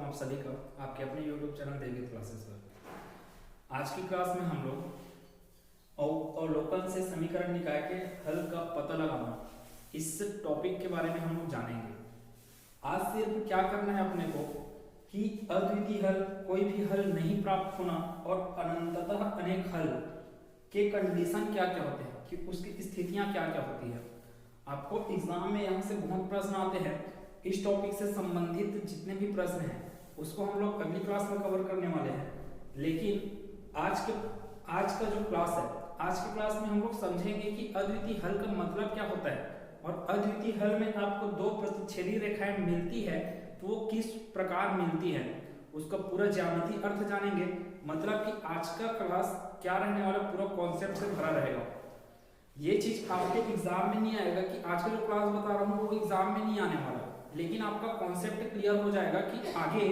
आप सभी का आपके अपने YouTube चैनल देवी क्लासेस पर। आज की क्लास में हम लोग अवलोकन से समीकरण निकाय के हल का पता लगाना इस टॉपिक के बारे में हम लोग जानेंगे। आज सिर्फ क्या करना है अपने को कि अद्वितीय हल, कोई भी हल नहीं प्राप्त होना और अनंततः अनेक हल के कंडीशन क्या क्या होते हैं, कि उसकी स्थितियां क्या क्या होती है। आपको एग्जाम में यहाँ से बहुत प्रश्न आते हैं। इस टॉपिक से संबंधित जितने भी प्रश्न हैं उसको हम लोग अगली क्लास में कवर करने वाले हैं, लेकिन आज का जो क्लास है, आज की क्लास में हम लोग समझेंगे कि अद्वितीय हल का मतलब क्या होता है और अद्वितीय हल में आपको दो प्रतिच्छेदी रेखाएं मिलती है तो वो किस प्रकार मिलती है, उसका पूरा ज्यामितीय अर्थ जानेंगे। मतलब कि आज का क्लास क्या रहने वाला, पूरा कॉन्सेप्ट से भरा रहेगा। ये चीज आपके एग्जाम में नहीं आएगा कि आज का जो क्लास बता रहा हूँ वो एग्जाम में नहीं आने वाला, लेकिन आपका कॉन्सेप्ट क्लियर हो जाएगा कि आगे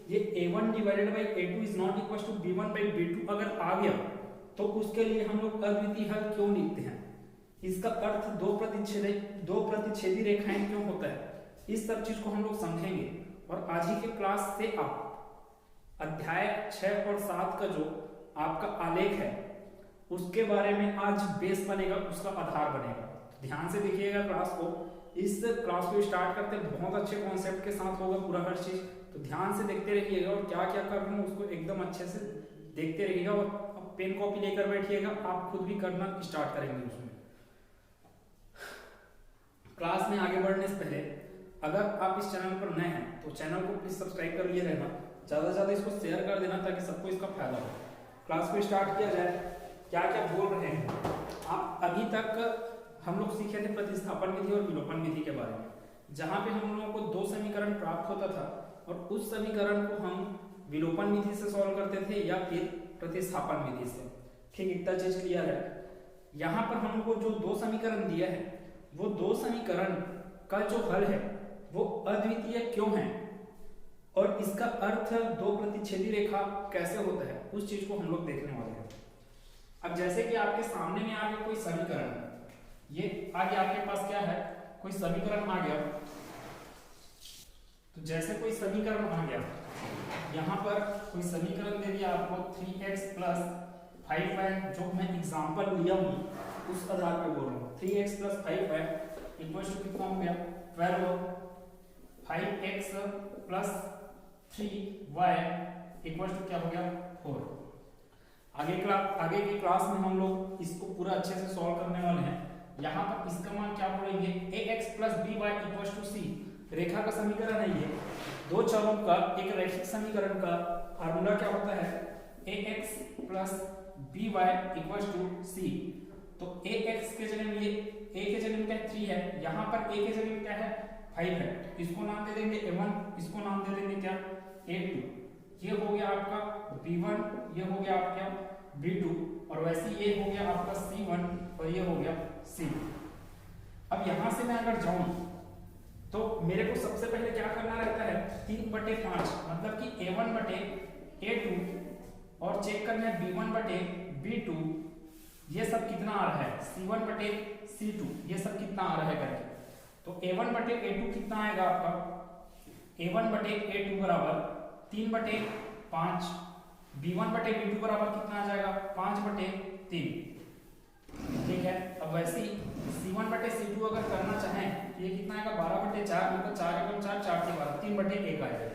ये a1 divided by a2 is not equal to b1 by b2 अगर आ गया तो उसके लिए हम लोग अद्वितीय हल क्यों लिखते हैं, इसका अर्थ दो प्रतिच्छेदी रेखाएं क्यों होता है, इस सब चीज को हम लोग समझेंगे। और आज ही के क्लास से आप अध्याय 6 और 7 का जो आपका आलेख है उसके बारे में आज बेस बनेगा, उसका आधार बनेगा। ध्यान से देखिएगा क्लास को। इस क्लास को स्टार्ट करते बहुत अच्छे कॉन्सेप्ट के साथ होगा पूरा हर चीज, तो ध्यान से देखते रहिएगा और क्या क्या कर रहा हूँ उसको एकदम अच्छे से देखते रहिएगा और पेन कॉपी लेकर बैठिएगा, आप खुद भी करना स्टार्ट करेंगे। उसमें क्लास में आगे बढ़ने से पहले अगर आप इस चैनल पर नए हैं तो चैनल को प्लीज सब्सक्राइब कर लिए रहना, ज्यादा से ज्यादा इसको शेयर कर देना ताकि सबको इसका फायदा हो। क्लास को स्टार्ट किया जाए। क्या क्या बोल रहे हैं आप, अभी तक हम लोग सीखे थे प्रतिस्थापन विधि और विलोपन विधि के बारे में, जहां पे हम लोगों को दो समीकरण प्राप्त होता था और उस समीकरण को हम विलोपन विधि से सॉल्व करते थे या फिर प्रतिस्थापन विधि से। ठीक, इतना चीज क्लियर है। यहाँ पर हमको जो दो समीकरण दिया है वो दो समीकरण का जो हल है वो अद्वितीय क्यों है और इसका अर्थ दो प्रतिच्छेदी रेखा कैसे होता है, उस चीज को हम लोग देखने वाले हैं। अब जैसे कि आपके सामने में आ गया कोई समीकरण, ये आगे आपके पास क्या है, कोई समीकरण आ गया। तो जैसे कोई समीकरण आ गया, यहाँ पर कोई समीकरण दे दिया आपको 3x प्लस 5y, जो मैं एग्जांपल लिया हूँ उस आधार पे बोल रहा हूँ। 3x plus 5y equals to कितना हो गया 12, 5x plus 3y equals to क्या हो गया 4। आगे की क्लास में हम लोग इसको पूरा अच्छे से सॉल्व करने वाले हैं। यहाँ पर इसका मान क्या पड़ेंगे, ax plus by equals to c। रेखा का समीकरण है ये, दो चरों का एक रैखिक समीकरण का फार्मूला क्या होता है, ax plus by equals to c। तो ax के जगह में ये a के जगह में क्या 3 है, यहाँ पर a के जगह में क्या है 5 है, इसको नाम दे देंगे a1, इसको नाम दे देंगे क्या a2। ये हो गया आपका b1, ये हो गया आपका b2 और वैसे ये हो गया आपका c1 और ये हो गया c। अब यहां से मैं अगर जाऊं तो मेरे को सबसे पहले क्या करना रहता है, 3/5 मतलब कि a1 बटे a2 और चेक करना है b1 बटे b2 ये सब कितना आ रहा है, c1 बटे c2 ये सब कितना आ रहा है करके। तो a1 बटे a2 कितना आएगा आपका, a1 बटे a2 बराबर 3/5, b1 बटे b2 बराबर कितना आ जाएगा 5/3। ठीक है। अब वैसे ही c1 बटे c2 अगर करना चाहें ये कितना आएगा 12/4, मतलब 4 4 4 12 3/1 आएगा।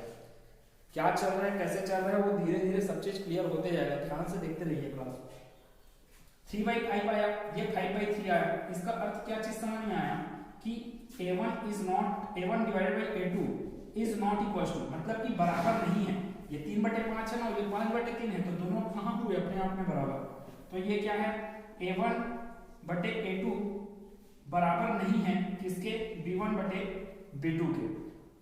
क्या चल रहा है, कैसे चल रहा है, वो धीरे धीरे सब चीज क्लियर होते जाएगा, ध्यान से देखते रहिए क्लास। 3/5 आया, ये 5/3 आया। इसका अर्थ क्या चीज समझ में आया कि a1 divided by a2 is not equal to, मतलब कि बराबर नहीं है। ये 3/5 है ना, ये 5/3 है, तो दोनों कहाँ हुए अपने आप में बराबर। तो ये क्या है, a1 बटे a2 बराबर नहीं है किसके, b1 बटे b2 के।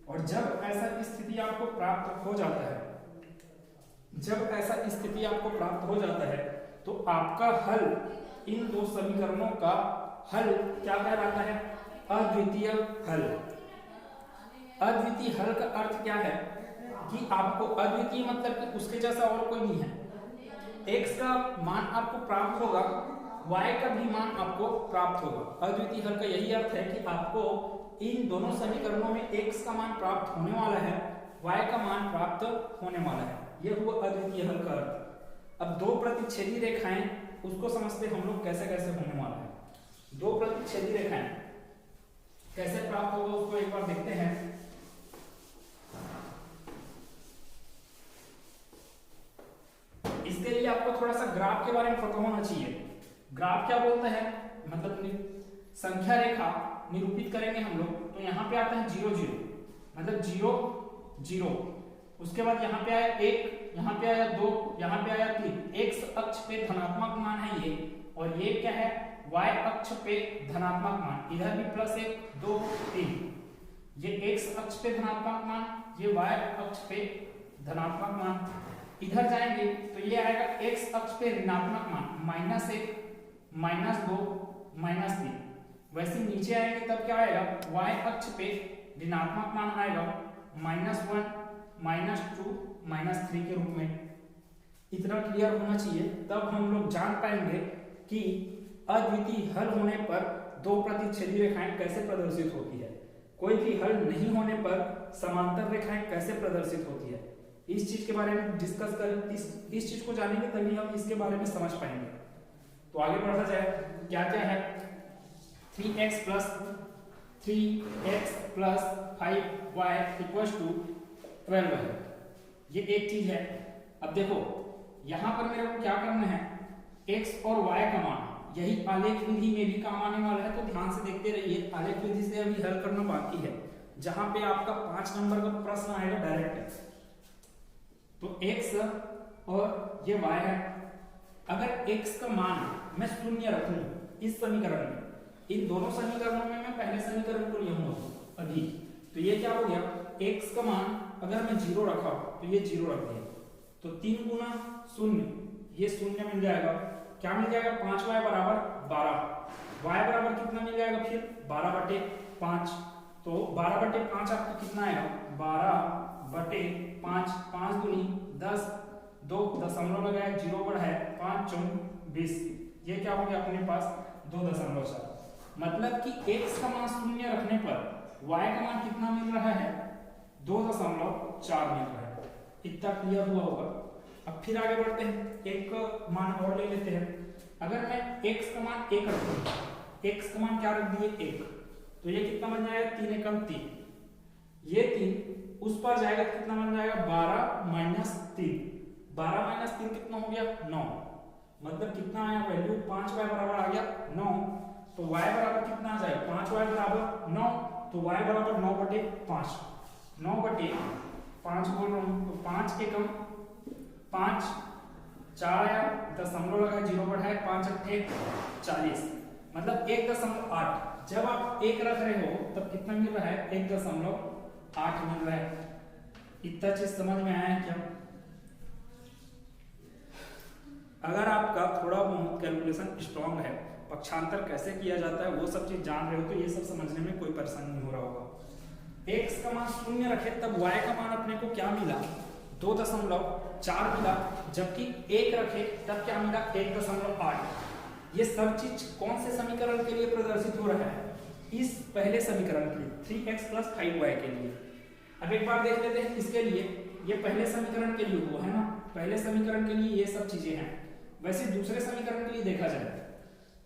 और जब ऐसा स्थिति आपको प्राप्त हो जाता है, जब ऐसा स्थिति आपको प्राप्त हो जाता है तो आपका हल, इन दो समीकरणों का हल क्या कहलाता है, अद्वितीय हल। अद्वितीय हल का अर्थ क्या है कि आपको अद्वितीय मतलब कि उसके जैसा और कोई नहीं है। x का मान आपको प्राप्त होगा, y का भी मान आपको प्राप्त होगा। अद्वितीय हल का यही अर्थ है कि आपको इन दोनों समीकरणों में x का मान प्राप्त होने वाला है y का मान प्राप्त होने वाला है। यह हुआ अद्वितीय हल का अर्थ। अब दो प्रतिच्छेदी रेखाएं, उसको समझते हम लोग कैसे कैसे होने वाला है। दो प्रतिच्छेदी रेखाएं कैसे प्राप्त होगा उसको एक बार देखते हैं। इसके लिए आपको थोड़ा सा ग्राफ के बारे में पता होना चाहिए। ग्राफ क्या बोलता है, मतलब संख्या रेखा निरूपित करेंगे हम लोग तो यहाँ पे आता है 0 0, मतलब 0 0, उसके बाद यहाँ पे आया 1, यहाँ पे आया 2, यहाँ पे आया 3। एक्स अक्ष पे धनात्मक मान है ये, और ये क्या है y अक्ष पे धनात्मक मान, इधर भी +1 2 3। ये x अक्ष पे धनात्मक मान, ये y अक्ष पे धनात्मक मान। इधर जाएंगे तो ये आएगा x अक्ष पे ऋणात्मक मान, -1 -2 -3। वैसे नीचे आएंगे तब क्या आएगा, y अक्ष पे ऋणात्मक मान आएगा -1 -2 -3 के रूप में। इतना क्लियर होना चाहिए, तब हम लोग जान पाएंगे कि अद्वितीय हल होने पर दो प्रतिच्छेदी रेखाएं कैसे प्रदर्शित होती है, कोई भी हल नहीं होने पर समांतर रेखाएं कैसे प्रदर्शित होती है। इस चीज के बारे में डिस्कस कर, इस चीज को जानेंगे तभी हम इसके बारे में समझ पाएंगे। तो आगे बढ़ा जाए, क्या क्या है, 3x + 5y = 12 है, ये एक चीज है। अब देखो यहां पर मेरे को क्या करना है, x और y का मान, यही आलेख विधि में भी काम आने वाला है, तो ध्यान से देखते रहिए। आलेख विधि से अभी हल करना बाकी है, जहां पे आपका 5 नंबर का प्रश्न आएगा डायरेक्ट। तो x और ये y है, अगर x का मान मैं शून्य रखूं इस समीकरण में, इन दोनों समीकरणों में मैं पहले समीकरण को लिखूंगा अभी, तो ये क्या हो गया, x का मान अगर मैं 0 रखा तो ये 0 रख दिया, तो 3 गुना 0, ये 0 मिल जाएगा। क्या मिल जाएगा, 5y = 12। y बराबर कितना मिल जाएगा फिर, 12/5। तो 12/5 आपको कितना आएगा, 12/5, 5 दूनी 10, 2 दशमलव लगाया, 0 बढ़ाया, 5 × 4 = 20। ये क्या हो गया अपने पास 2.4। मतलब कि x का मान 0 रखने पर y का मान कितना मिल रहा है, 2.4 मिल रहा है। इतना क्लियर हुआ होगा। अब फिर आगे बढ़ते हैं, एक मान और ले लेते हैं। अगर मैं x का मान 1 रखूं, x का मान क्या रख दिए 1, तो ये कितना बन जाएगा, 3 × 3, ये 3 उस पर जाएगा, कितना बन जाएगा, 12 - 3, 12 - 3 कितना हो गया, 9। मतलब कितना आया वैल्यू, 5y बराबर आ गया 9। तो y बराबर कितना आ जाएगा, 5y बराबर 9, तो y बराबर 9/5, 9/5 बोल रहा हूं, तो 5 एकम 5, 4 आया, दशमलव लगाया, 0 बढ़ाया, 5 × 8 = 40, मतलब 1.8। जब आप 1 रख रहे हो तब कितना मिल रहा है, 1.8 मिल रहा है। इतना चीज समझ में आया है क्या? अगर आपका थोड़ा बहुत कैलकुलेशन स्ट्रांग है, पक्षांतर कैसे किया जाता है वो सब चीज जान रहे हो, तो ये सब समझने में कोई परेशानी नहीं हो रहा होगा। x का मान 0 रखे तब y का मान अपने को क्या मिला, 2.4 मिला, जबकि 1 रखे तब क्या मिला, 1.8। ये सब चीज कौन से समीकरण के लिए प्रदर्शित हो रहा है, इस पहले समीकरण के लिए, 3x + 5y के लिए। अब एक बार देख लेते हैं इसके लिए, ये पहले समीकरण के लिए हुआ है ना, पहले समीकरण के लिए ये सब चीजें हैं। वैसे दूसरे समीकरण के लिए देखा जाए,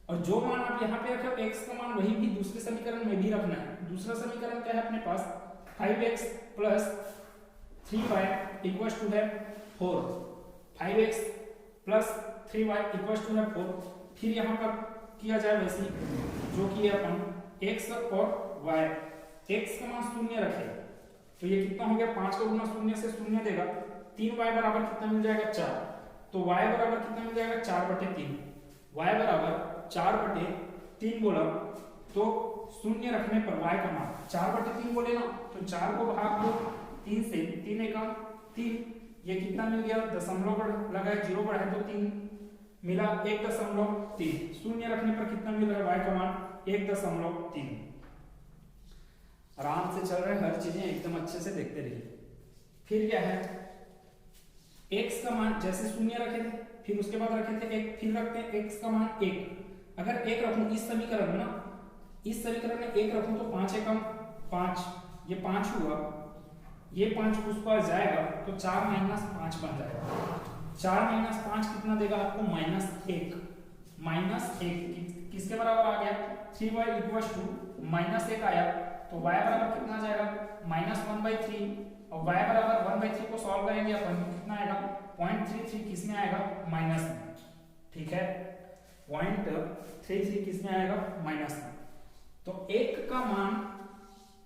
और जो मान आप यहाँ पे रखे हो x का मान, वही भी दूसरे समीकरण में भी रखना है। दूसरा समीकरण क्या है अपने पास, 5x + 3y = है 4, 5x + 3y = है 4। फिर यहाँ पर किया जाए वैसे जो कि अपन x और y, x का मान 0 रखे तो ये कितना हो गया, 5 का गुना 0 से 0 देगा, 3y बराबर कितना मिल जाएगा, 4। तो y बराबर कितना मिल जाएगा, 4/3। y बराबर 4/3 बोला तो 0 रखने पर y का मान 4/3 बोले ना, तो 4 को भाग दो 3 से, 3 × 3, ये कितना मिल गया, दशमलव लगाया, 0 बढ़ाया तो 3 मिला, 1.3। 0 रखने पर कितना मिल रहा है, y का मान 1.3। आराम से चल रहे, हर चीजें एकदम अच्छे से देखते रहिए। फिर क्या है, x का मान जैसे 0 रखे थे, फिर उसके बाद रखे थे 1, फिर रखते हैं x का मान 1। अगर 1 रखूं इस समीकरण में ना, इस समीकरण में 1 रखूं तो 5 एकम 5, ये 5 हुआ। ये 5 उस पर जाएगा तो 4 माइनस 5 बन जाएगा। 4 माइनस 5 कितना देगा आपको? -1। -1 किसके बराबर आ गया? 3y इक्वल्स टू -1 आया तो y बराबर कितना जाएगा? -1/3 और y बराबर 1/3 को सॉल्व करेंगे अपन, कितना आएगा? 0.33 किसमें आएगा? माइनस में। ठीक है, 0.33 किसमें आएगा? माइनस में। तो x का मान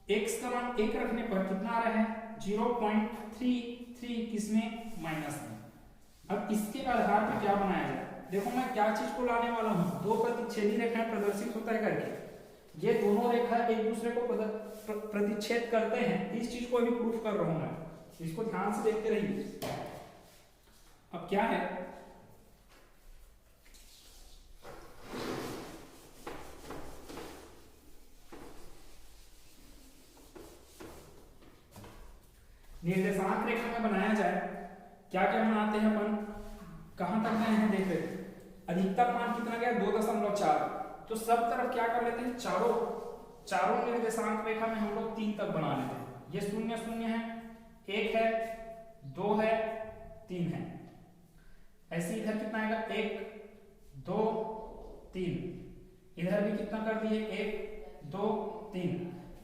1 रखने पर कितना आ रहा है? 0.33 किसमें? माइनस में। अब इसके आधार पर क्या बनाया जाए? देखो मैं क्या चीज को लाने वाला हूं, दो प्रतिच्छेदी रेखाएं प्रदर्शित होता है करके, ये दोनों रेखा एक दूसरे को प्रतिच्छेद करते हैं, इस चीज को भी प्रूफ कर रहा हूं मैं, इसको ध्यान से देखते रहिए। अब क्या है, निर्देशांक रेखा में बनाया जाए, क्या क्या बनाते हैं अपन, कहां तक गए हैं देख रहे। अधिकतम मान कितना गया? 2.4। तो सब तरफ क्या कर लेते हैं, चारों निर्देशांक रेखा में हम लोग 3 तक बना लेते हैं। ये 0 0 है, 1 है, 2 है, 3 है। ऐसे इधर कितना आएगा? 1 2 3। इधर भी कितना कर दिए? 1 2 3।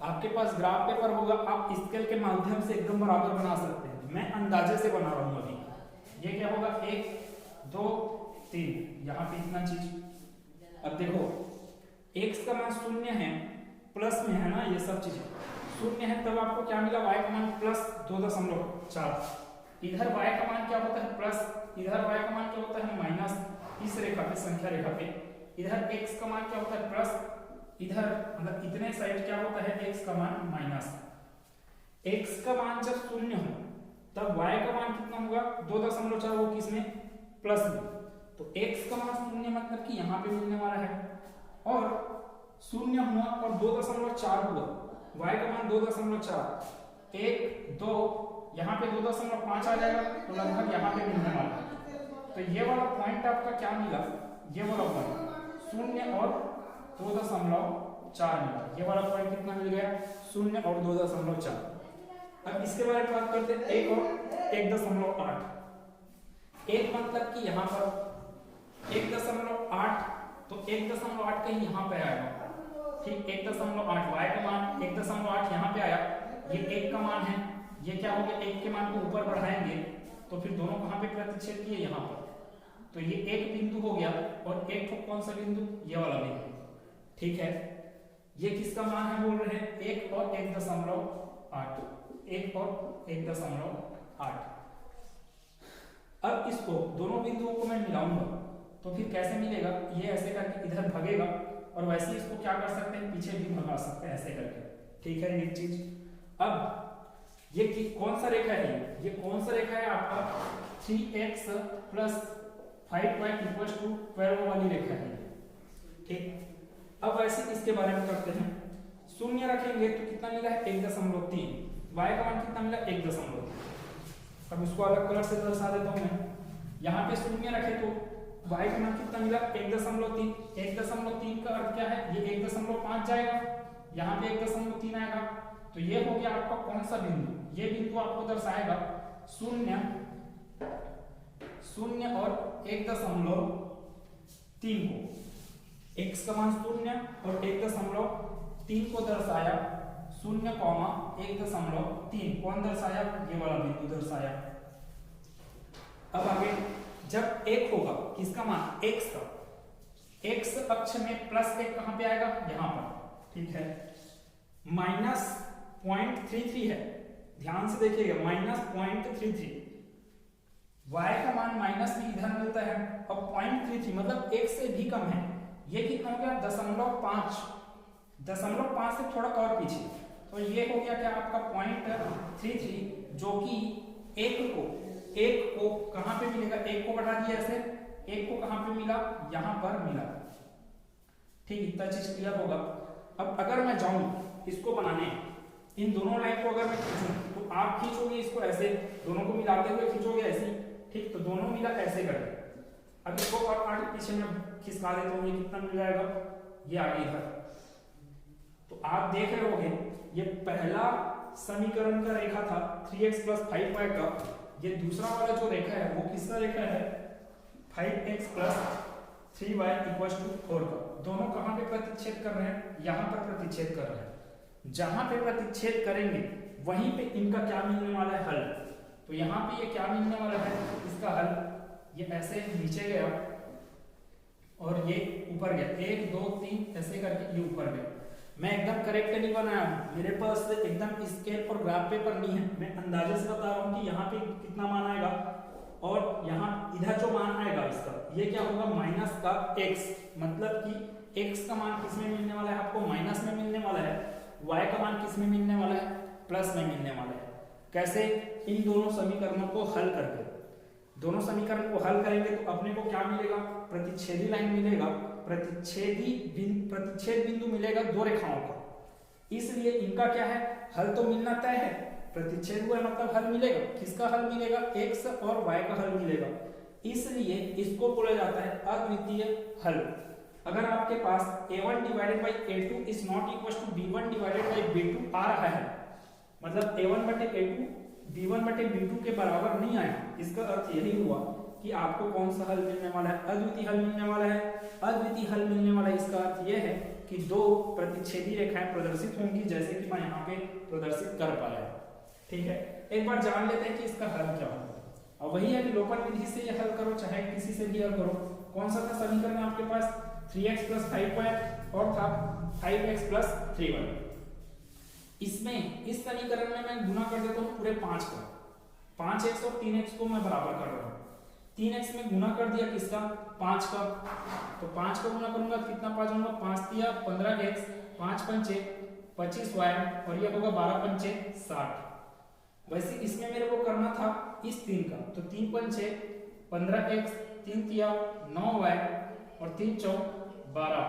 आपके पास ग्राफ पेपर होगा, आप स्केल के माध्यम से एकदम बराबर बना सकते हैं, मैं अंदाजे से बना रहा हूं अभी। ये क्या होगा? 1 2 3, यहाँ पे इतना चीज। अब देखो x का मान 0 है, प्लस में है ना, ये सब चीजें 0 है, तब आपको क्या मिला? y का मान +2.4। इधर y का मान क्या होता है? प्लस, इधर y का मान क्या होता है? माइनस। इस रेखा पे, संख्या रेखा पे इधर x का मान क्या होता है? प्लस, इधर मतलब इतने साइड क्या होता है? x का मान माइनस। x का मान जब 0 हो तब y का मान कितना होगा? 2.4, वो किसमें? प्लस में। तो x का मान 0 मतलब कि यहाँ पे मिलने वाला है, और 0 हुआ और 2.4 हुआ, y का मान 2.4, 1 2, यहाँ पे 2.5 आ जाएगा, तो लगभग यहाँ पे मिलने वाला है। तो ये वाला पॉइंट आपका क्या मिला? ये वाला पॉइंट 0 और 2.4 मिला। ये वाला पॉइंट कितना मिल गया? 0 और 2.4। अब इसके बारे में बात करते हैं 1 और 1.8। 1 मतलब कि यहाँ पर 1.8, तो 1.8 कहीं यहाँ पे आएगा, ठीक। 1.8, y का मान 1.8 यहाँ पे आया, ये 1 का मान है, ये क्या हो गया? 1 के मान को ऊपर बढ़ाएंगे तो फिर दोनों कहाँ पे प्रतिच्छेद किए? यहाँ पर। तो ये एक बिंदु हो गया, और एक तो कौन सा बिंदु? ये वाला बिंदु, ठीक है। ये किसका मान है बोल रहे हैं? 1 और 1.8, 1 और 1.8। अब इसको दोनों बिंदुओं को मैं मिलाऊंगा तो फिर कैसे मिलेगा? ये ऐसे करके इधर भागेगा, और वैसे ही इसको क्या कर सकते हैं? पीछे भी भगा सकते हैं, ऐसे करके, ठीक है। एक चीज, अब ये कौन सा रेखा है? ये कौन सा रेखा है आपका? 3x + 5y = 12 वाली रेखा है, ठीक। अब वैसे इसके बारे में करते हैं। 0 रखेंगे तो कितना मिला है? 1.3। y का मान कितना मिला? 1.3। अब इसको अलग कलर से दर्शा देता हूं मैं। यहाँ पे 0 रखे तो y का मान कितना मिला? 1.3। 1.3 का अर्थ क्या है? ये 1.5 जाएगा, यहाँ पे 1.3 आएगा, तो ये हो गया आपका कौन सा बिंदु? ये बिंदु आपको दर्शाएगा 0 और 1.3 को। x का मान 0 और 1.3 को दर्शाया, 0, 1.3 कौन दर्शाया? ये वाला बिंदु दर्शाया। अब आगे, जब 1 होगा, किसका मान? x का, x अक्ष में +1 कहां पे आएगा? यहां पर, ठीक है। -0.33 है, ध्यान से देखिएगा, -0.33। y का मान माइनस में इधर मिलता है, अब 0.33 मतलब 1 से भी कम है। ये कितना हो गया? 0.5, 0.5 से थोड़ा और पीछे, तो ये हो गया क्या आपका? 0.33, जो कि 1 को कहां पे मिलेगा? 1 को बढ़ा दिया ऐसे, 1 को कहां पे मिला? यहां पर मिला, ठीक। इतना चीज क्लियर होगा। अब अगर मैं जाऊं इसको बनाने, इन दोनों लाइन को अगर मैं खींचूं तो आप खींचोगे इसको ऐसे, दोनों को मिलाते हुए खींचोगे ऐसे, ठीक। तो दोनों मिला ऐसे करके। अब इसको और आगे पीछे में खिसका देता हूं, ये कितना मिल जाएगा? ये आगे इधर। तो आप देख रहे होगे ये पहला समीकरण का रेखा था 3x प्लस 5y का, ये दूसरा वाला जो रेखा है वो किसका रेखा है 5x plus 3y equal to 4 का। दोनों कहाँ पे प्रतिच्छेद कर रहे हैं, यहाँ पर प्रतिच्छेद कर रहे हैं। जहां पे प्रतिच्छेद करेंगे वहीं पे इनका क्या मिलने वाला है, हल। तो यहाँ पे ये क्या मिलने वाला है, इसका हल, ये ऐसे नीचे गया और ये ऊपर गया, 1 2 3 ऐसे करके ये ऊपर गया। मैं एकदम करेक्ट नहीं बनाया हूँ, मेरे पास एकदम स्केल और ग्राफ पेपर नहीं है, मैं अंदाजे से बता रहा हूँ कि यहाँ पे कितना मान आएगा और यहाँ इधर जो मान आएगा इसका ये क्या होगा माइनस का x, मतलब कि x का मान किस में मिलने वाला है आपको, माइनस में मिलने वाला है, y का मान किस में मिलने वाला है, प्लस में मिलने वाला है। कैसे, इन दोनों समीकरणों को हल करके, दोनों समीकरण को हल करेंगे तो अपने को क्या मिलेगा, प्रतिच्छेदी लाइन मिलेगा, प्रतिच्छेद बिंदु मिलेगा दो रेखाओं का, इसलिए इनका क्या है, हल तो मिलना तय है, प्रतिच्छेद हुआ मतलब हल मिलेगा। किसका हल मिलेगा, x और y का हल मिलेगा, इसलिए इसको बोला जाता है अद्वितीय हल। अगर आपके पास a1 divided by a2 is not equal to b1 divided by b2 आ रहा है, मतलब a1 बटे a2 b1 बटे b2 के बराबर नहीं आया, इसका अर्थ यही हुआ कि आपको कौन सा हल मिलने वाला है, अद्वितीय हल मिलने वाला है। अद्वितीय हल मिलने वाला इसका अर्थ यह है कि दो प्रतिच्छेदी रेखाएं प्रदर्शित होंगी, जैसे कि मैं यहाँ पे प्रदर्शित कर पाया। ठीक है, एक बार जान लेते हैं कि इसका हल क्या होगा। और वही है विलोपन विधि से ये हल करो चाहे किसी से भी हल करो। कौन सा था समीकरण आपके पास, 3x प्लस 5y और था 5x प्लस 3y। इसमें इस समीकरण में मैं गुना कर देता हूँ पूरे 5 का, 5x और 3x को मैं बराबर कर रहा हूँ। 3x में गुना कर दिया किसका, 5 का, तो 5 का गुना करूंगा कितना पा जाऊंगा, 5 दिया 15x, 5 पंचे 25y और ये होगा 12 पंचे 60। वैसे इसमें मेरे को करना था इस 3 का, तो 3 पंचे 15x, 3 तिया 9y और 3 चौक 12।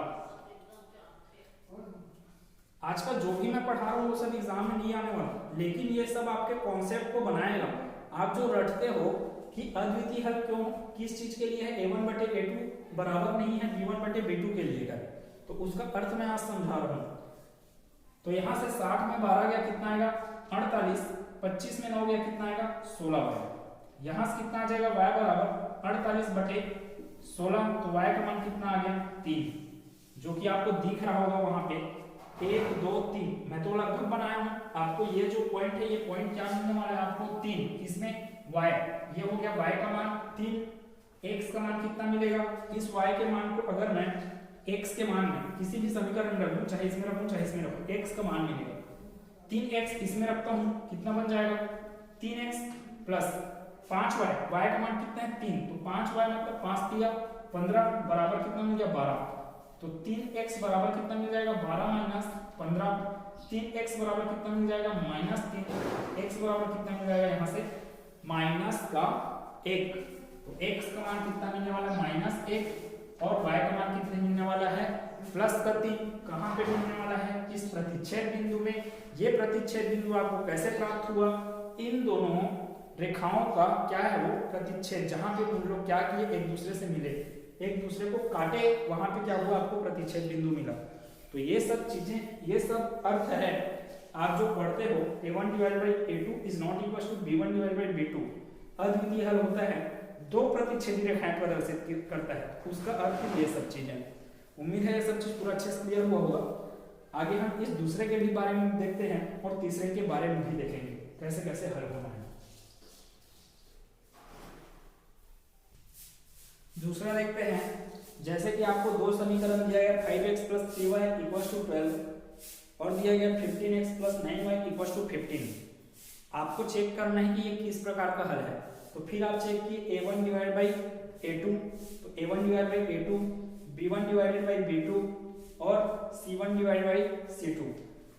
आजकल जो भी मैं पढ़ा रहा हूँ वो सब एग्जाम में नहीं आने वाला, लेकिन ये सब आपके कॉन्सेप्ट को बनाएगा। आप जो रटते हो कि अद्वितीय हल क्यों किस चीज के लिए है, a1 बटे a2 बराबर नहीं है b1 बटे b2 के लिए का, तो उसका अर्थ मैं आज समझा रहा हूँ। तो यहाँ से 60 में 12 गया कितना आएगा 48, 25 में 9 गया कितना आएगा 16 आएगा। यहाँ से कितना आ जाएगा y बराबर 48 बटे 16, तो y का मान कितना आ गया 3, जो कि आपको दिख रहा होगा वहां पे 1 2 3। मैं तो लगभग बनाया हूँ, आपको ये जो पॉइंट है ये पॉइंट क्या मिलने वाला है आपको 3, इसमें y, ये हो गया y का मान 3, x का मान कितना मिलेगा, इस y के मान को अगर मैं x के मान में किसी भी समीकरण में रखूं, चाहे इसमें रखूं चाहे इसमें रखूं, x का मान मिलेगा 3x, इसमें रखता हूं कितना बन जाएगा 3x प्लस 5y, y का मान कितना है 3, तो 5y मतलब 5 दिया 15 बराबर कितना मिल गया 12, तो 3x बराबर कितना मिल जाएगा 12 माइनस 15, 3x बराबर कितना मिल जाएगा माइनस 3, x बराबर कितना मिल जाएगा यहाँ से माइनस का 1, तो x का मान कितना मिलने वाला है माइनस 1 और y का मान कितना मिलने वाला है प्लस का 3। कहाँ पे मिलने वाला है, इस प्रतिच्छेद बिंदु में। ये प्रतिच्छेद बिंदु आपको कैसे प्राप्त हुआ, इन दोनों रेखाओं का क्या है वो प्रतिच्छेद, जहां पे उन लोग क्या किए एक दूसरे से मिले, एक दूसरे को काटे, वहां पे क्या हुआ आपको प्रतिच्छेद बिंदु मिला। तो ये सब चीजें, ये सब अर्थ है आप जो पढ़ते हो a1 divided by a2 is not equal to b1 divided by b2। अद्वितीय हल होता है दो प्रतिच्छेदी रेखाएं प्रदर्शित करता है, उसका अर्थ ये सब चीजें। उम्मीद है ये सब चीज पूरा अच्छे से क्लियर हुआ होगा। आगे हम इस दूसरे के भी बारे में देखते हैं और तीसरे के बारे में भी देखेंगे कैसे कैसे हल होना है। दूसरा देखते हैं, जैसे कि आपको दो समीकरण दिया गया 5x plus 3y equal to 12 और दिया गया 15x plus 9y equal to 15। आपको चेक करना है कि ये किस प्रकार का हल है। तो फिर आप चेक किए a1 डिवाइड बाई a2, तो a1 divide by a2, b1 divided by b2 और c1 डिवाइड बाई c2।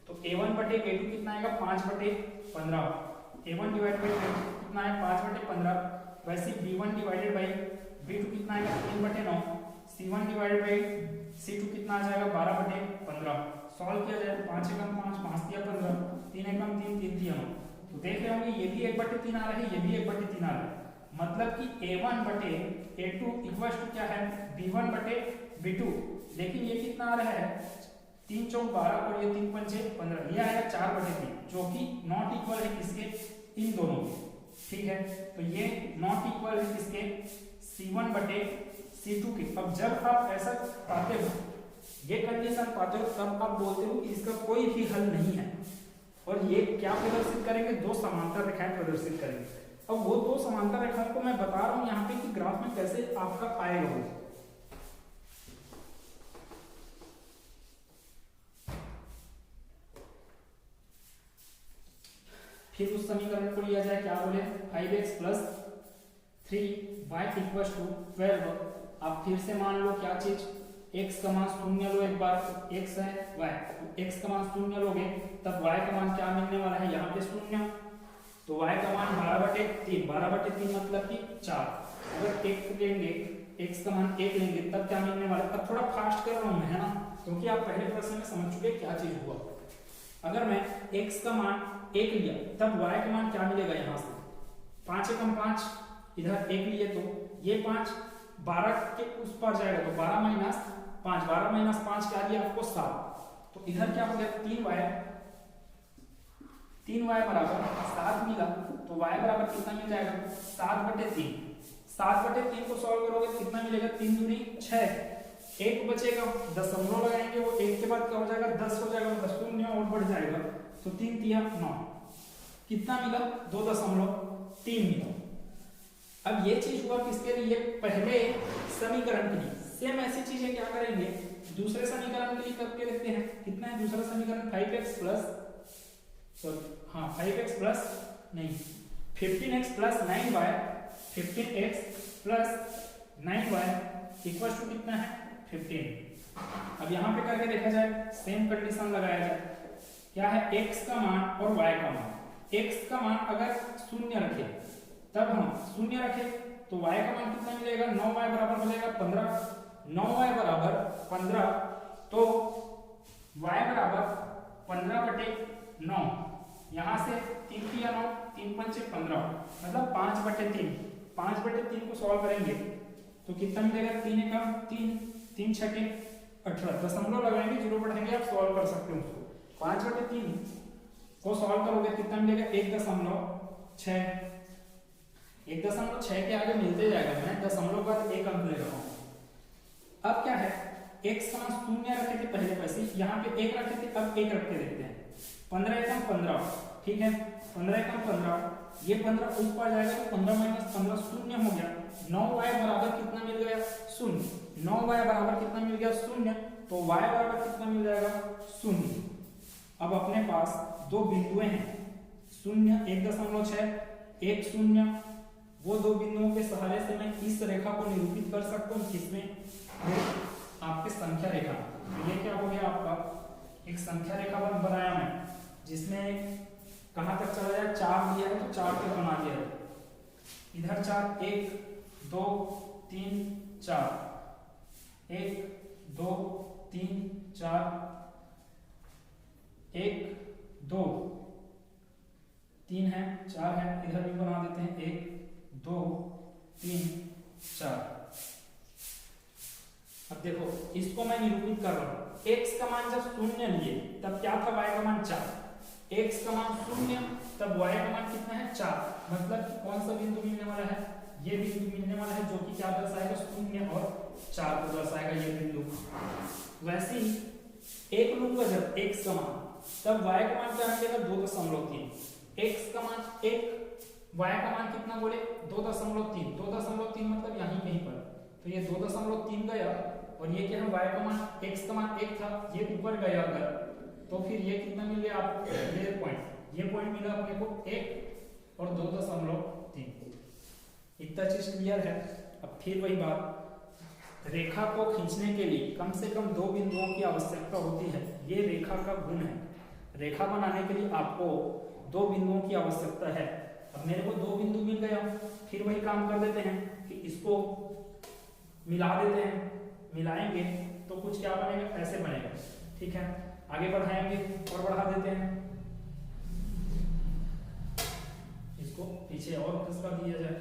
तो a1 बटे a2 कितना आएगा 5 बटे 15, a1 डिवाइड बाई a2 कितना है 5 बटे 15। वैसे b1 डिवाइडेड बाई b2 कितना आएगा 3 बटे 9, c1 डिवाइडेड बाई c2 कितना आ जाएगा 12 बटे 15। सॉल्व किया जाए 5 एकम 5, 5 दिया 15, 3 एकम 3, 3 दिया 9। तो देख रहे होंगे ये भी 1 बटे 3 आ रहा है, ये भी 1 बटे 3 आ रहा है, मतलब कि a1 बटे a2 इक्वल टू क्या है b1 बटे b2। लेकिन ये कितना आ रहा है 3 चौक 12 और ये 3 पंचे 15, ये आएगा 4/3 जो कि नॉट इक्वल है किसके, इन दोनों के। ठीक है, तो ये नॉट इक्वल है किसके, C1/C2 के। अब जब आप ऐसा पाते हो, ये कंडीशन पाते हो, तब आप बोलते हो कि इसका कोई भी हल नहीं है। और ये क्या प्रदर्शित करेंगे, दो समांतर रेखाएं प्रदर्शित करेंगे। अब वो दो समांतर रेखाओं को मैं बता रहा हूं यहाँ पे कि ग्राफ में कैसे आपका आएगा वो। फिर उस समीकरण को लिया जाए, क्या बोले, 5x + 3y = 12। आप फिर से मान लो क्या चीज, x का मान 0 लो, एक बार x है y, x का मान 0 लोगे तब y का मान क्या मिलने वाला है, यहाँ पे 0, तो y का मान 12/3, 12/3 मतलब कि 4। अगर x लेंगे, x का मान 1 लेंगे तब क्या मिलने वाला है। अब थोड़ा फास्ट कर रहा हूं मैं, है ना, क्योंकि आप पहले प्रश्न में समझ चुके क्या चीज हुआ। अगर मैं x का मान 1 लिया तब y का मान क्या मिलेगा, यहाँ से 5 × 5, इधर 1 लिए तो ये 5 12 के उस पर जाएगा तो 12 - 5, 12 - 5 क्या दिया आपको, 7। तो इधर क्या हो गया, 3y बराबर 7 मिला, तो y बराबर कितना मिल जाएगा, 7/3। 7/3 को सॉल्व करोगे तो कितना मिलेगा, 3 दूनी 6, 1 बचेगा, दशमलव लगाएंगे, वो 1 के बाद क्या हो जाएगा, 10 हो जाएगा, 10 शून्य और बढ़ जाएगा, तो 3 × 3 = 9, कितना मिला, 2.3 मिला। अब ये चीज हुआ किसके लिए, पहले समीकरण के लिए। सेम ऐसी चीजें क्या करेंगे दूसरे समीकरण के लिए करके देखते हैं। कितना है दूसरा समीकरण, 5x + 15x + 9y, 15x + 9y = कितना है, 15। अब यहाँ पे करके देखा जाए, सेम कंडीशन लगाया जाए, क्या है, x का मान और y का मान। x का मान अगर 0 रखे तब हम 0 रखे तो y का मान कितना मिलेगा, 9y बराबर हो जाएगा 15, 9y बराबर 15, तो y बराबर 15/9, यहाँ से 3 × 9, 3 × 5 = 15, मतलब 5/3। 5/3 को सॉल्व करेंगे तो कितना मिलेगा, 3 × 3, 3 × 6 = 18, दशमलव लगाएंगे, 0 बढ़ाएंगे, आप सॉल्व कर सकते हो उसको। 5/3 को सॉल्व करोगे कितना मिलेगा, 1.6, 1.6 के आगे मिलते जाएगा, मैं दशमलव बाद 1 अंक ले रहा हूँ। अब क्या है, x का मान 0 रखे थे पहले, वैसे यहाँ पे 1 रखे थे, अब 1 रख के देखते हैं। 15 × 15, ठीक है, 15 × 15, ये 15 उस पर जाएगा तो 15 - 15 0 हो गया। 9y बराबर कितना मिल गया, 0। 9y बराबर कितना मिल गया, 0, तो y बराबर कितना मिल जाएगा, 0। अब अपने पास दो बिंदुएं हैं, 0, 1.6, 1, 0, वो दो बिंदुओं के सहारे से मैं इस रेखा को निरूपित कर सकता हूँ, किसमें, आपके संख्या रेखा। ये क्या हो गया आपका, एक संख्या रेखा बनाया मैं, जिसमें कहां तक चला जाए, 4 दिया है तो 4 तक बना दिया है। इधर 4, 1 2 3 4, 1 2 3 4, 1 2 3 है, 4 है, इधर भी बना देते हैं, 1 2 3 4। अब देखो इसको मैं निरूपित कर रहा हूं, x का मान जब 0 लिए तब क्या था, y का मान 4, x का मान 0 तब y का मान कितना है, 4, मतलब कि कौन सा बिंदु मिलने वाला है, ये बिंदु मिलने वाला है, जो कि क्या दर्शाएगा, 0 और 4 को दर्शाएगा ये बिंदु। वैसे ही 1 लूंगा जब x का मान, तब y का मान क्या मिलेगा, 2.3, x का मान 1, y का मान कितना बोले, 2.3, 2.3 मतलब यहीं कहीं पर, तो ये 2.3 गया, और ये क्या है, y का मान, x का मान 1 था, ये ऊपर गया अगर, तो फिर ये कितना मिल गया आपको, ये पॉइंट मिला अपने को 1 और 2.3। इतना चीज क्लियर है। अब फिर वही बात, रेखा को खींचने के लिए कम से कम 2 बिंदुओं की आवश्यकता होती है, ये रेखा का गुण है। रेखा बनाने के लिए आपको 2 बिंदुओं की आवश्यकता है। अब मेरे को 2 बिंदु मिल गया, फिर वही काम कर देते हैं कि इसको मिला देते हैं, मिलाएंगे तो कुछ क्या बनेगा, ऐसे बनेगा, ठीक है। आगे बढ़ाएंगे और बढ़ा देते हैं, इसको पीछे और खिसका दिया जाए।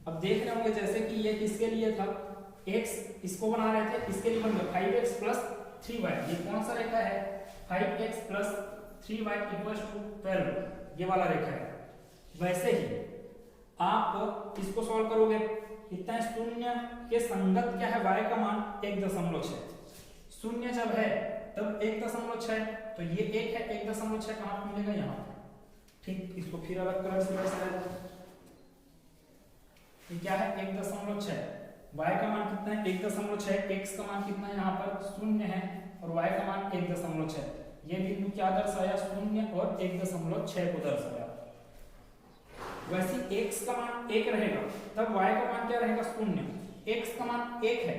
अब देख रहे होंगे जैसे कि ये किसके लिए था, x इसको बना रहे थे, इसके लिए बन गया 5x प्लस 3y। ये कौन सा रेखा है? 5x plus 3y equals to 12, ये वाला रेखा है। वैसे ही आप इसको सॉल्व करोगे, इतना शून्य के संगत क्या है? y का मान 1.6। शून्य जब है तब 1.6, तो ये 1 है, 1.6 कहाँ मिलेगा? यहाँ। ठीक, इसको फिर अलग कलर से दर्शाया जाए। ये क्या है? 1.6। y का मान कितना है? 1.6। x का मान कितना है? यहाँ पर 0 है और y का मान 1.6। ये बिंदु क्या दर्शाया? 0 और 1.6 को दर्शाया। वैसे x का मान 1 रहेगा तब y का मान क्या रहेगा? 0। x का मान 1 है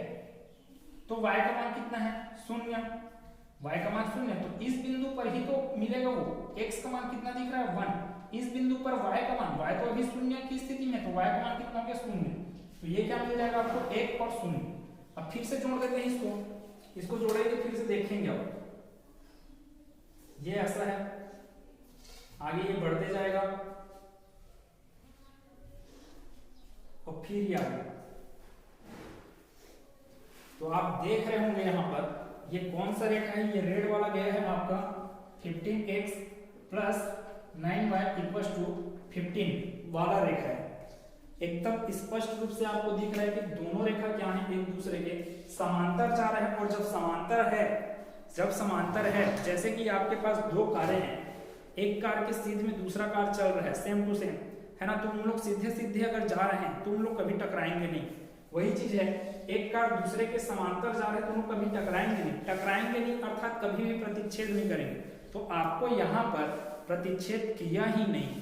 तो y का मान कितना है? 0। y का मान 0, तो इस बिंदु पर ही तो मिलेगा वो। x का मान कितना दिख रहा है? 1। इस बिंदु पर y का मान, y तो अभी 0 की स्थिति में, तो y का मान कितना हो गया? 0। तो ये क्या मिल जाएगा आपको? 1 और 0। अब फिर से जोड़ देते हैं इसको जोड़ेंगे, फिर से देखेंगे। अब ये ऐसा है, आगे ये बढ़ते जाएगा और फिर ये आगे। तो आप देख रहे होंगे यहाँ पर ये कौन सा रेखा है? ये रेड वाला गया है आपका 15x plus 9y equals to 15 वाला रेखा है। एकदम स्पष्ट रूप से आपको दिख रहा है कि दोनों रेखा क्या है? एक दूसरे के समांतर जा रहे हैं। और जब समांतर है, जैसे कि आपके पास दो कारें हैं, एक कार के सीध में दूसरा कार चल रहा है, सेम टू सेम, है ना? तो उन लोग सीधे सीधे अगर जा रहे हैं तो उन लोग कभी टकराएंगे नहीं। वही चीज है, एक कार दूसरे के समांतर जा रहे हैं तो उन लोग कभी टकराएंगे नहीं अर्थात कभी भी प्रतिच्छेद नहीं करेंगे। तो आपको यहाँ पर प्रतिच्छेद किया ही नहीं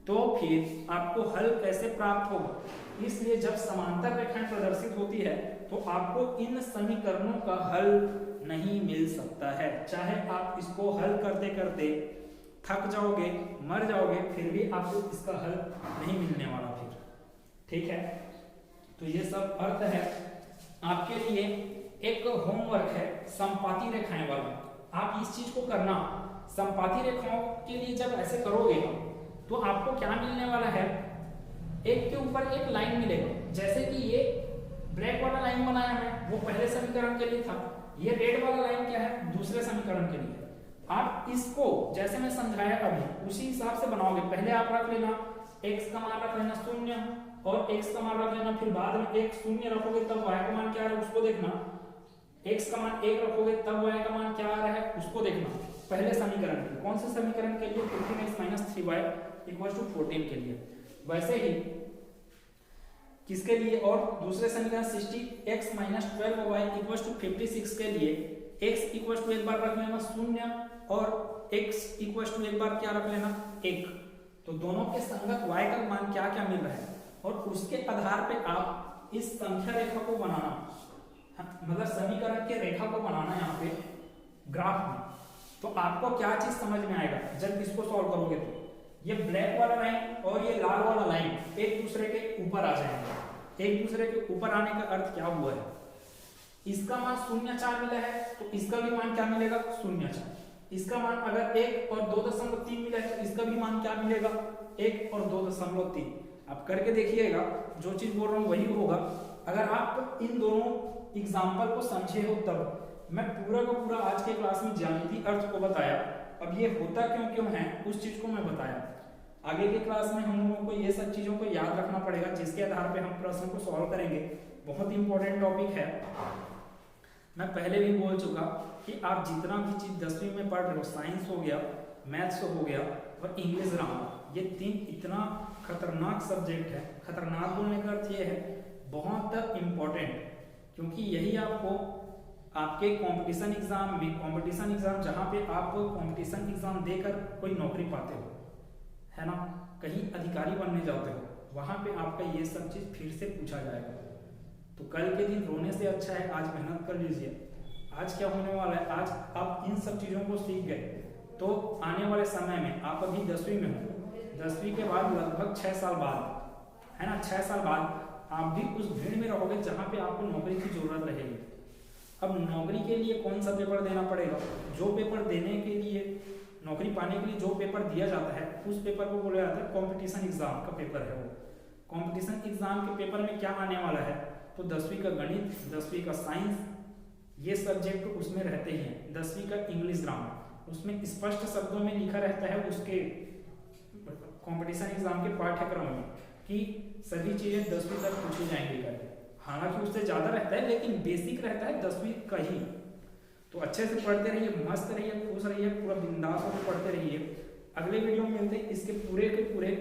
तो फिर आपको हल कैसे प्राप्त होगा? इसलिए जब समांतर रेखाएं प्रदर्शित होती है तो आपको इन समीकरणों का हल नहीं मिल सकता है। चाहे आप इसको हल करते करते थक जाओगे, मर जाओगे, फिर भी आपको इसका हल नहीं मिलने वाला फिर। ठीक है, तो ये सब अर्थ है। आपके लिए एक होमवर्क है समपाती रेखाएं वाला। आप इस चीज को करना, समपाती रेखाओं के लिए जब ऐसे करोगे तो आपको क्या मिलने वाला है? एक के ऊपर एक लाइन मिलेगा। जैसे कि ये ब्लैक वाला लाइन बनाया है वो पहले समीकरण के लिए था, ये रेड वाला लाइन क्या है? दूसरे समीकरण के लिए। आप इसको जैसे मैं समझाया अभी उसी हिसाब से बनाओगे। पहले आप रख लेना x का मान रख लेना 0 और x का मान रख लेना, फिर बाद में एक 0 रखोगे तब y का मान क्या है उसको देखना। x का मान 1 रखोगे तब y का मान क्या आ रहा है उसको देखना। पहले समीकरण के कौन से समीकरण के लिए? 15x - 3y इक्वल्स टू 14 के लिए। वैसे ही किसके लिए? और दूसरे समीकरण 60x - 12y इक्वल्स टू 56 के लिए x इक्वल्स टू एक बार रख लेना 0 और x इक्वल्स टू एक बार क्या रख लेना? 1। तो दोनों के संगत y का मान क्या क्या मिल रहा है और उसके आधार पे आप इस संख्या रेखा को बनाना, मतलब समीकरण के रेखा को बनाना यहाँ पे ग्राफ में। तो आपको क्या चीज समझ में आएगा जब इसको सॉल्व करोगे? तो ये ब्लैक वाला लाइन और ये लाल वाला लाइन एक दूसरे के ऊपर आ जाएंगे। एक दूसरे के ऊपर आने का अर्थ क्या हुआ है? इसका मान 0.4 मिला है तो इसका भी मान क्या मिलेगा? 0.4। इसका मान अगर 1 और 2.3 मिला है तो इसका भी मान क्या मिलेगा? 1 और 2.3। आप करके देखिएगा, जो चीज बोल रहा हूँ वही होगा। अगर आप इन दोनों एग्जाम्पल को समझे हो तब। मैं पूरा का पूरा आज के क्लास में ज्यामिति अर्थ को बताया, अब ये होता क्यों है उस चीज को मैं बताया। आगे के क्लास में हम लोगों को ये सब चीजों को याद रखना पड़ेगा जिसके आधार पे हम प्रश्न को सॉल्व करेंगे। बहुत इंपॉर्टेंट टॉपिक है। मैं पहले भी बोल चुका कि आप जितना भी चीज 10वीं में पढ़ रहे हो, साइंस हो गया, मैथ्स हो गया और इंग्लिश ग्रामर, ये 3 इतना खतरनाक सब्जेक्ट है। खतरनाक बोलने का अर्थ ये है बहुत इंपॉर्टेंट, क्योंकि यही आपको आपके कंपटीशन एग्जाम जहाँ पे आप कंपटीशन एग्जाम देकर कोई नौकरी पाते हो, है ना, कहीं अधिकारी बनने जाते हो, वहां पे आपका ये सब चीज फिर से पूछा जाएगा। तो कल के दिन रोने से अच्छा है आज मेहनत कर लीजिए। आज क्या होने वाला है? आज आप इन सब चीजों को सीख गए तो आने वाले समय में आप अभी 10वीं में हो, 10वीं के बाद लगभग 6 साल बाद, है ना, 6 साल बाद आप भी उस भीड़ में रहोगे जहाँ पे आपको नौकरी की जरूरत रहेगी। अब नौकरी के लिए कौन सा पेपर देना पड़ेगा? जो पेपर देने के लिए, नौकरी पाने के लिए जो पेपर दिया जाता है उस पेपर को बोला जाता है कंपटीशन एग्जाम का पेपर है। वो कंपटीशन एग्जाम के पेपर में क्या आने वाला है? तो 10वीं का गणित, 10वीं का साइंस, ये सब्जेक्ट उसमें रहते हैं। 10वीं का इंग्लिश ग्रामर, उसमें स्पष्ट शब्दों में लिखा रहता है उसके कंपटीशन एग्जाम के पाठ्यक्रम में कि सभी चीजें 10वीं तक पूछी जाएंगी करके। हालांकि उससे ज्यादा रहता है लेकिन बेसिक रहता है 10वीं का ही। तो अच्छे से पढ़ते रहिए, मस्त रहिए, खुश रहिए, पूरा बिंदास होकर पढ़ते रहिए। अगले वीडियो में मिलते हैं, इसके पूरे के पूरे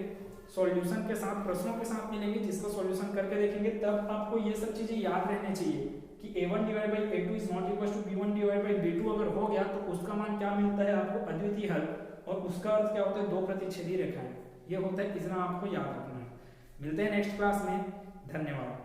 सॉल्यूशन के साथ, प्रश्नों के साथ मिलेंगे, जिसका सॉल्यूशन करके देखेंगे। तब आपको ये सब चीजें याद रहनी चाहिए कि a1 divide by a2 is not equal to b1 divide by b2 अगर हो गया तो उसका मान क्या मिलता है आपको, अद्वितीय हल, और उसका अर्थ क्या होता है, दो प्रतिच्छेदी रेखाएं। ये होता है, इतना आपको याद रखना है। मिलते हैं नेक्स्ट क्लास में, धन्यवाद।